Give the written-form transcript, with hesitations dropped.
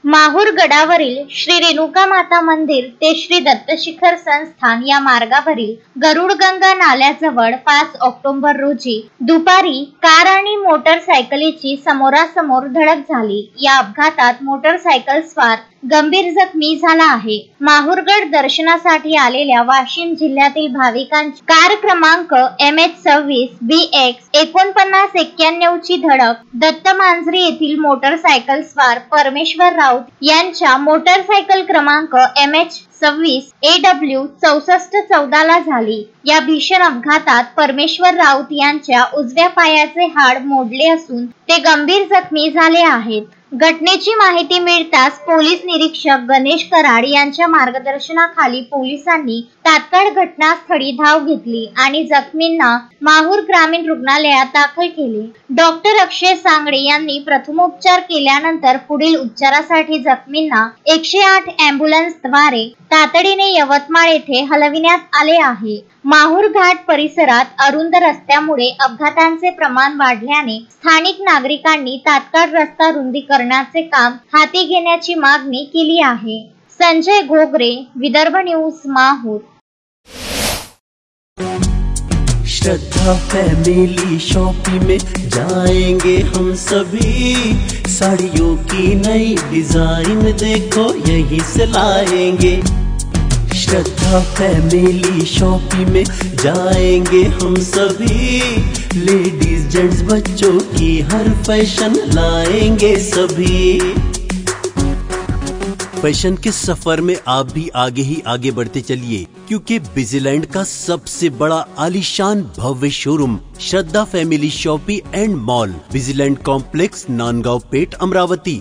माहूर गडावरील श्री रेणुका माता मंदिर ते श्री दत्तशिखर संस्थान या मार्गावरील गरुडगंगा नाल्याजवळ 5 ऑक्टोबर रोजी दुपारी कार आणि मोटरसायकलीची समोरासमोर धडक झाली। या अपघातात मोटरसायकल स्वार गंभीर जखमी झाला आहे। माहूरगड दर्शनासाठी आलेल्या वाशिम जिल्ह्यातील भाविकांची कार क्रमांक MH26 BX 4991 ची धडक दत्तमांजरी येथील मोटरसायकल स्वार परमेश्वर राऊत यांच्या मोटरसायकल क्रमांक MH26 AW 6414 ला झाली। या भीषण अपघातात परमेश्वर राऊत यांच्या उजव्या पायाचे हाड मोडले असून ते गंभीर जखमी झाले आहेत। घटनेची माहिती मिळताच पोलीस निरीक्षक गणेश कराड यांच्या मार्गदर्शनाखाली पोलिसांनी तात्काळ घटनास्थळी धाव घेतली आणि जखमींना माहूर ग्रामीण रुग्णालयात दाखल केले। डॉक्टर अक्षय सांगडे यांनी प्रथमोपचार केल्यानंतर पुढील उपचारासाठी जखमींना 108 ॲम्ब्युलन्सद्वारे तातडीने यवतमाळ येथे हलविण्यात आले आहे। माहूर घाट परिसरात अरुंद रस्त्यामुळे अपघातांचे प्रमाण वाढल्याने स्थानिक नागरिकांनी तात्काळ रस्ता रुंदीकरणाचे काम हाती घेण्याची मागणी केली आहे। संजय घोगरे, विदर्भ न्यूज, माहूर। श्रद्धा फैमिली शॉपिंग में जाएंगे हम सभी, साड़ियों की नई डिजाइन देखो यहीं से लाएंगे। श्रद्धा फैमिली शॉपिंग में जाएंगे हम सभी, लेडीज जेंट्स बच्चों की हर फैशन लाएंगे सभी। फैशन के सफर में आप भी आगे ही आगे बढ़ते चलिए, क्योंकि बिजीलैंड का सबसे बड़ा आलीशान भव्य showroom Shraddha family shopping and mall, Busyland complex, Nandgaon Peth, Amravati.